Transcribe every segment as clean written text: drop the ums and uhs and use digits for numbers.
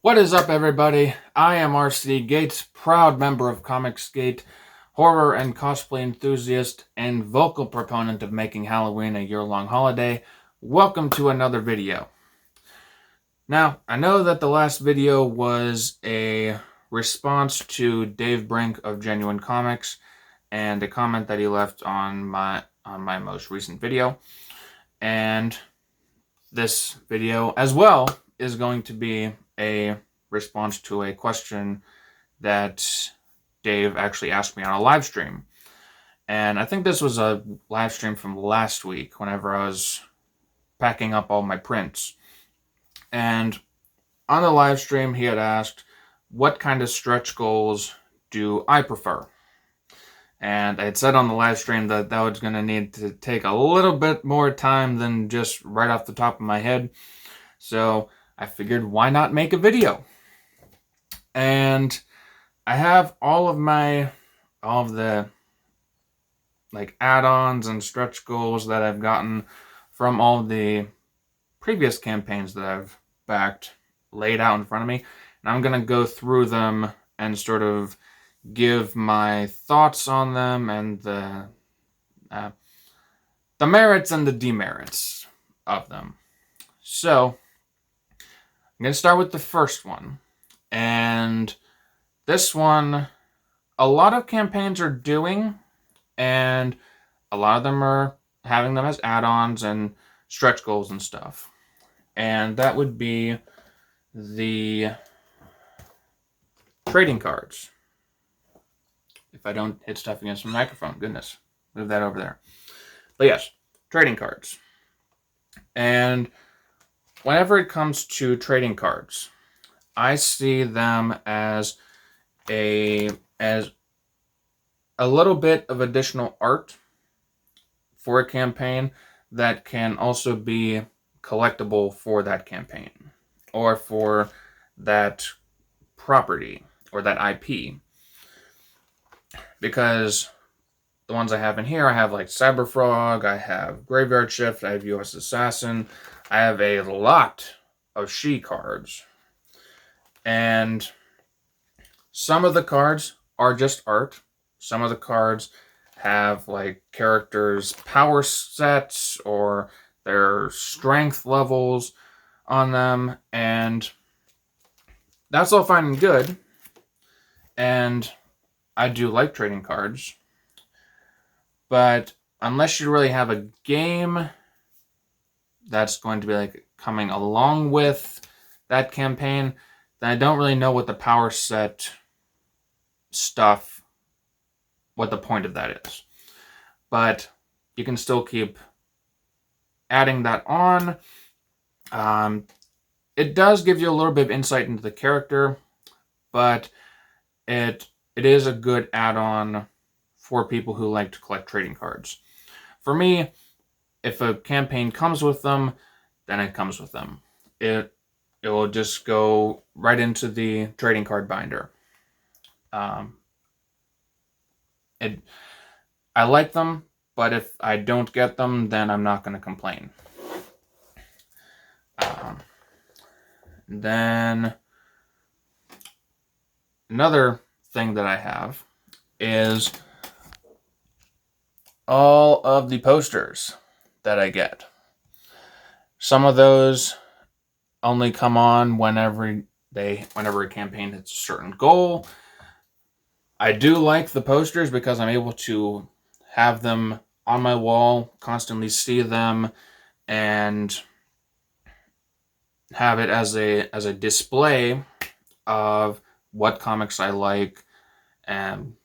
What is up, everybody? I am RC Gates, proud member of comicsgate, horror and cosplay enthusiast, and vocal proponent of making Halloween a year-long holiday. Welcome to another video. Now, I know that the last video was a response to Dave Brink of Genuine Comics and a comment that he left on my most recent video. And this video as well is going to be a response to a question that Dave actually asked me on a live stream. And I think this was a live stream from last week whenever I was packing up all my prints. And on the live stream, he had asked, what kind of stretch goals do I prefer? And I had said on the live stream that that was going to need to take a little bit more time than just right off the top of my head. So I figured, why not make a video? And I have all of the like add-ons and stretch goals that I've gotten from all the previous campaigns that I've backed laid out in front of me. And I'm going to go through them and sort of give my thoughts on them and the merits and the demerits of them. So I'm going to start with the first one. And this one, a lot of campaigns are doing, and a lot of them are having them as add-ons and stretch goals and stuff. And that would be the trading cards. If I don't hit stuff against the microphone, goodness, move that over there. But yes, trading cards. And whenever it comes to trading cards, I see them as a little bit of additional art for a campaign that can also be collectible for that campaign or for that property or that IP. Because the ones I have in here, I have like Cyberfrog, I have Graveyard Shift, I have US Assassin, I have a lot of She cards. And some of the cards are just art. Some of the cards have like characters' power sets or their strength levels on them. And that's all fine and good. And I do like trading cards. But unless you really have a game that's going to be like coming along with that campaign, then I don't really know what the power set stuff, what the point of that is. But you can still keep adding that on. It does give you a little bit of insight into the character, but it is a good add-on for people who like to collect trading cards. For me, if a campaign comes with them, then it comes with them. It will just go right into the trading card binder. I like them, but if I don't get them, then I'm not going to complain. Then another thing that I have is all of the posters that I get. Some of those only come on whenever a campaign hits a certain goal. I do like the posters because I'm able to have them on my wall, constantly see them, and have it as a display of what comics I like. And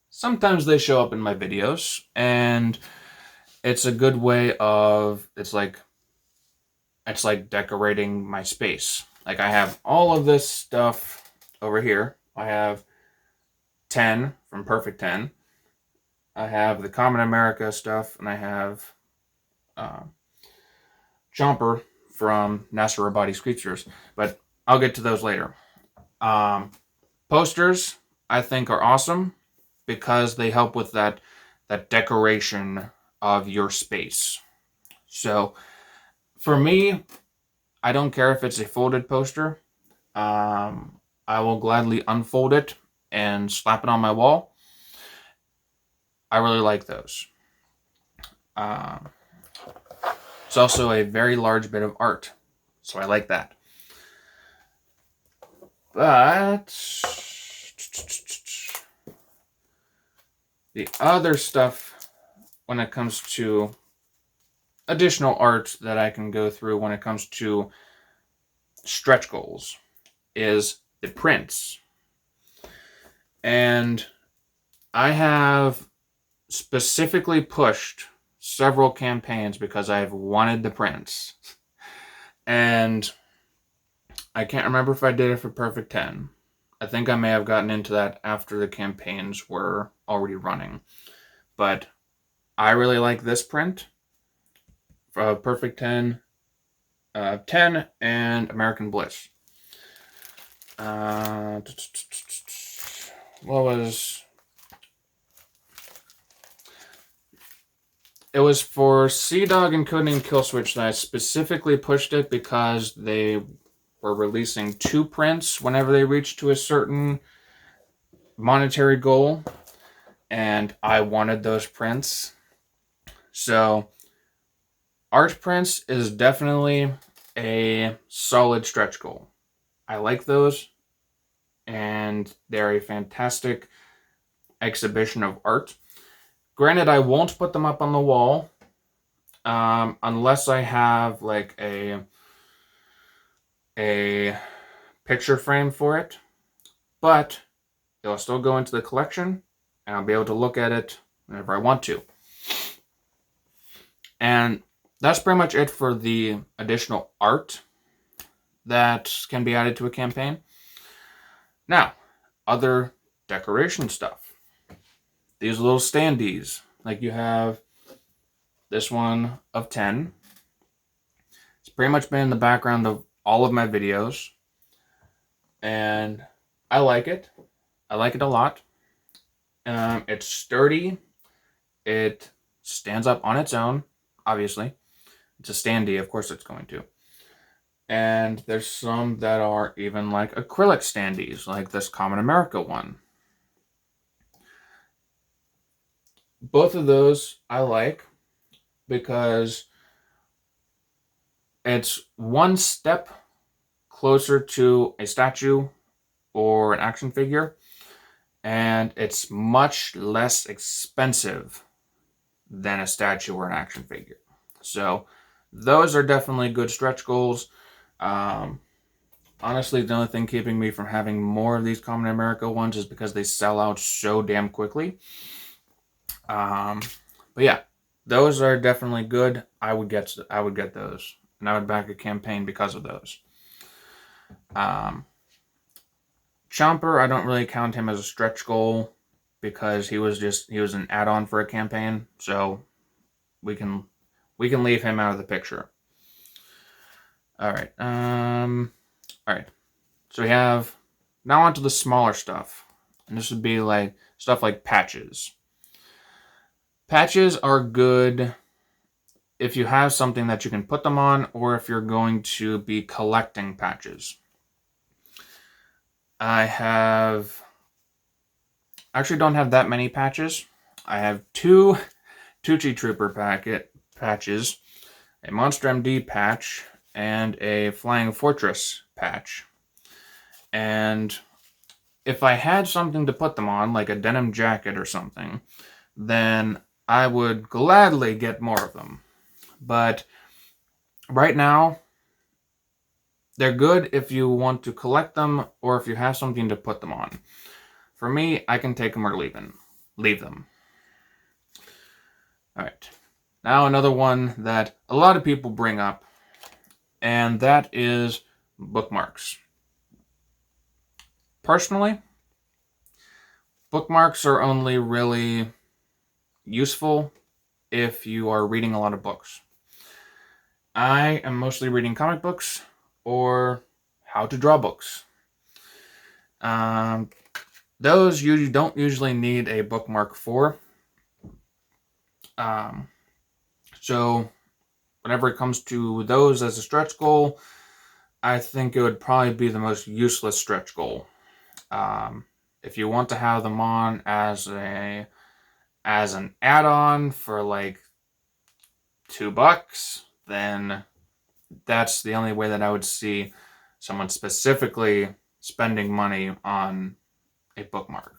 sometimes they show up in my videos, and it's a good way of, it's like decorating my space. Like I have all of this stuff over here. I have 10 from Perfect 10. I have the Common America stuff, and I have Jumper from NASA Robotics Creatures. But I'll get to those later. Posters, I think, are awesome because they help with that decoration of your space. So for me, I don't care if it's a folded poster. I will gladly unfold it and slap it on my wall. I really like those. It's also a very large bit of art, so I like that. But the other stuff, when it comes to additional art that I can go through when it comes to stretch goals, is the prints. And I have specifically pushed several campaigns because I've wanted the prints. And I can't remember if I did it for Perfect 10. I think I may have gotten into that after the campaigns were already running. But I really like this print. Perfect 10, 10, and American Bliss. It was for Sea Dog and Codename Killswitch that I specifically pushed it because they were releasing 2 prints whenever they reached to a certain monetary goal, and I wanted those prints. So art prints is definitely a solid stretch goal. I like those, and they're a fantastic exhibition of art. Granted, I won't put them up on the wall unless I have like a picture frame for it, but it'll still go into the collection, and I'll be able to look at it whenever I want to. And that's pretty much it for the additional art that can be added to a campaign. Now, other decoration stuff. These little standees, like you have this one of 10. It's pretty much been in the background of all of my videos, and I like it. I like it a lot. It's sturdy. It stands up on its own, obviously. It's a standee, of course it's going to. And there's some that are even like acrylic standees, like this Common America one. Both of those I like because it's one step closer to a statue or an action figure, and it's much less expensive than a statue or an action figure. So those are definitely good stretch goals. Honestly, the only thing keeping me from having more of these Common America ones is because they sell out so damn quickly. But yeah, those are definitely good. I would get those, and I would back a campaign because of those. Chomper, I don't really count him as a stretch goal because he was an add-on for a campaign, so we can leave him out of the picture. All right. All right. So we have now onto the smaller stuff, and this would be like stuff like patches. Patches are good if you have something that you can put them on, or if you're going to be collecting patches. I actually don't have that many patches. I have 2 Tucci Trooper patches, a Monster MD patch, and a Flying Fortress patch. And if I had something to put them on, like a denim jacket or something, then I would gladly get more of them. But right now, they're good if you want to collect them or if you have something to put them on. For me, I can take them or leave them. All right. Now another one that a lot of people bring up, and that is bookmarks. Personally, bookmarks are only really useful if you are reading a lot of books. I am mostly reading comic books or how to draw books. Those you don't usually need a bookmark for. So whenever it comes to those as a stretch goal, I think it would probably be the most useless stretch goal. If you want to have them on as an add-on for like $2, then that's the only way that I would see someone specifically spending money on a bookmark.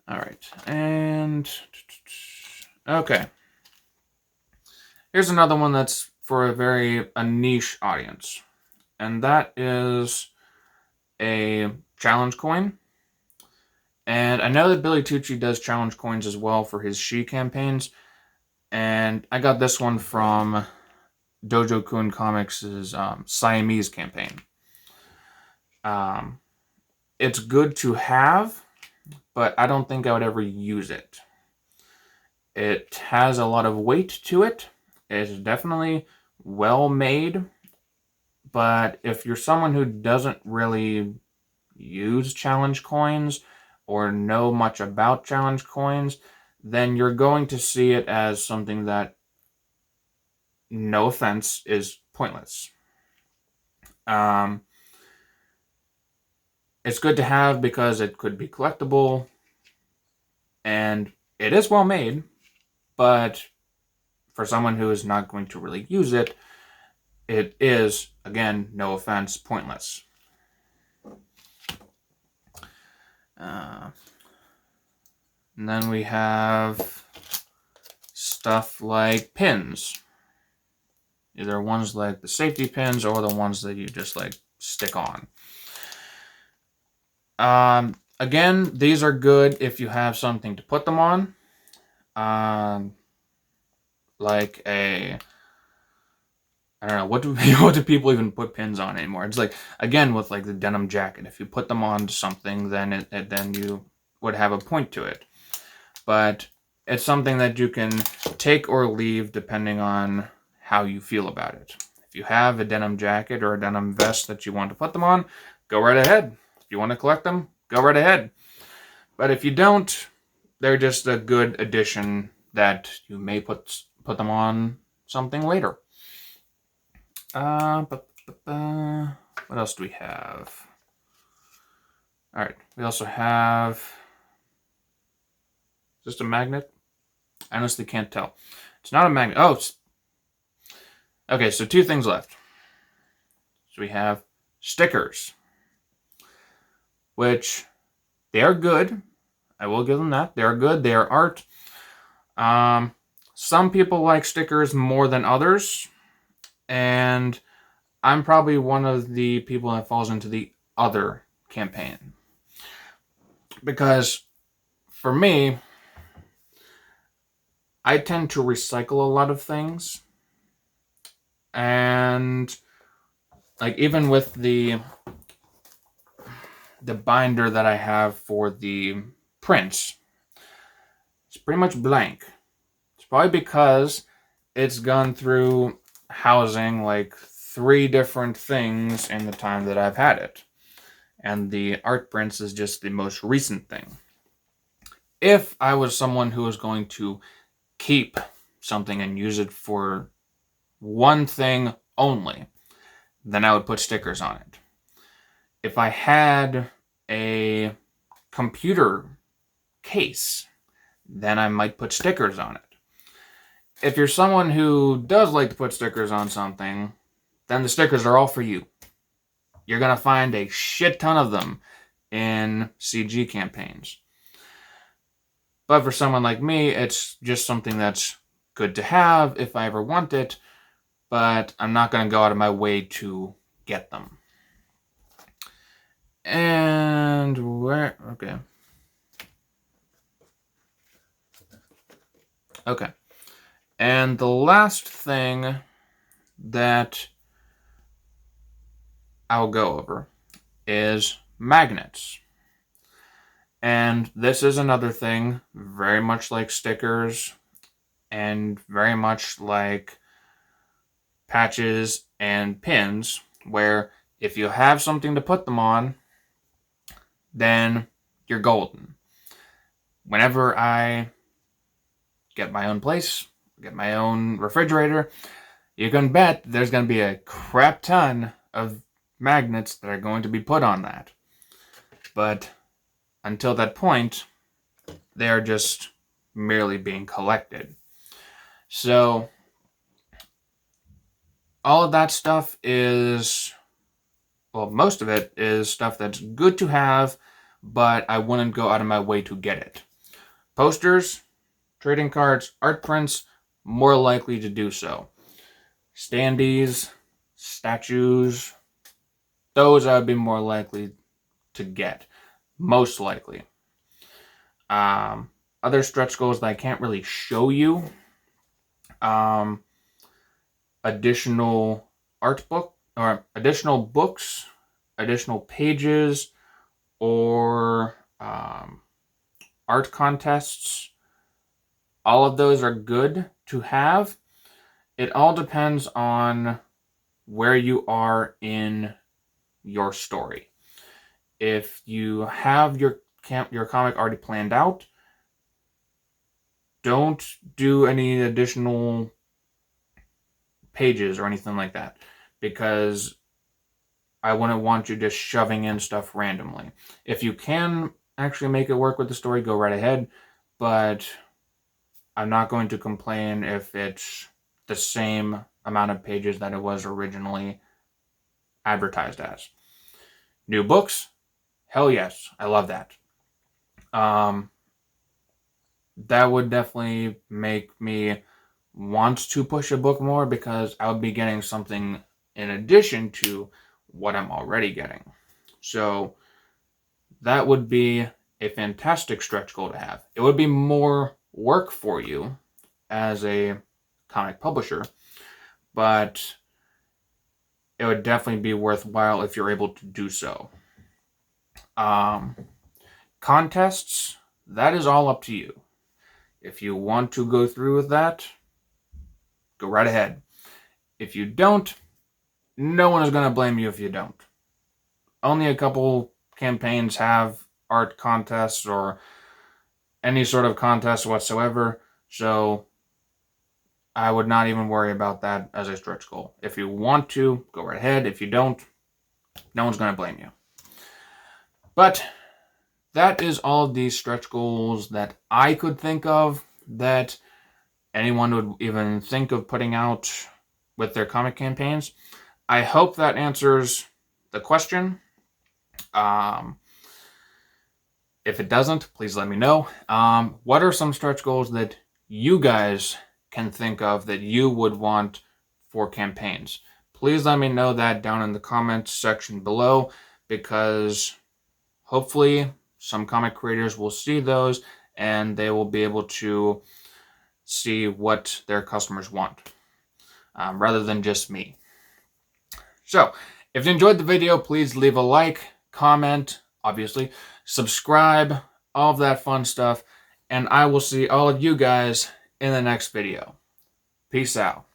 All right, and okay. Here's another one that's for a niche audience, and that is a challenge coin. And I know that Billy Tucci does challenge coins as well for his She campaigns, and I got this one from Dojo Kun Comics' Siamese campaign. It's good to have, but I don't think I would ever use it. It has a lot of weight to it. It's definitely well made, but if you're someone who doesn't really use challenge coins or know much about challenge coins, then you're going to see it as something that, no offense, is pointless. It's good to have because it could be collectible, and it is well made, but for someone who is not going to really use it, it is, again, no offense, pointless. And then we have stuff like pins. Either ones like the safety pins or the ones that you just like stick on. Again, these are good if you have something to put them on. Like I don't know, what do people even put pins on anymore? It's like, again, with like the denim jacket, if you put them on to something, then then you would have a point to it. But it's something that you can take or leave depending on how you feel about it. If you have a denim jacket or a denim vest that you want to put them on, go right ahead. If you want to collect them, go right ahead. But if you don't, they're just a good addition that you may put them on something later. What else do we have? All right, we also have just a magnet. I honestly can't tell. It's not a magnet. Oh, okay. So 2 things left. So we have stickers, which they are good. I will give them that. They are good. They are art. Some people like stickers more than others, and I'm probably one of the people that falls into the other campaign. Because for me, I tend to recycle a lot of things. And like even with the binder that I have for the prints, it's pretty much blank. It's probably because it's gone through housing like 3 different things in the time that I've had it. And the art prints is just the most recent thing. If I was someone who was going to keep something and use it for one thing only, then I would put stickers on it. If I had a computer case, then I might put stickers on it. If you're someone who does like to put stickers on something, then the stickers are all for you. You're going to find a shit ton of them in CG campaigns. But for someone like me, it's just something that's good to have if I ever want it, but I'm not going to go out of my way to get them. And where? Okay. Okay. And the last thing that I'll go over is magnets. And this is another thing, very much like stickers and very much like patches and pins, where if you have something to put them on, then you're golden. Whenever I get my own place, get my own refrigerator, you can bet there's going to be a crap ton of magnets that are going to be put on that. But until that point, they are just merely being collected. So all of that stuff is, well, most of it is stuff that's good to have, but I wouldn't go out of my way to get it. Posters, trading cards, art prints, more likely to do so. Standees, statues, those I would be more likely to get. Most likely. Other stretch goals that I can't really show you. Additional art book, or additional books, additional pages, or art contests. All of those are good to have. It all depends on where you are in your story. If you have your comic already planned out, don't do any additional pages or anything like that, because I wouldn't want you just shoving in stuff randomly. If you can actually make it work with the story, go right ahead, but I'm not going to complain if it's the same amount of pages that it was originally advertised as. New books? Hell yes, I love that. That would definitely make me want to push a book more, because I would be getting something in addition to what I'm already getting. So that would be a fantastic stretch goal to have. It would be more work for you as a comic publisher, but it would definitely be worthwhile if you're able to do so. Contests, that is all up to you. If you want to go through with that, go right ahead. If you don't, no one is going to blame you if you don't. Only a couple campaigns have art contests or any sort of contest whatsoever, so I would not even worry about that as a stretch goal. If you want to, go right ahead. If you don't, no one's going to blame you. But that is all of these stretch goals that I could think of that anyone would even think of putting out with their comic campaigns. I hope that answers the question. If it doesn't, please let me know. What are some stretch goals that you guys can think of that you would want for campaigns? Please let me know that down in the comments section below, because hopefully some comic creators will see those and they will be able to see what their customers want, rather than just me. So, if you enjoyed the video, please leave a like, comment, obviously, subscribe, all of that fun stuff, and I will see all of you guys in the next video. Peace out.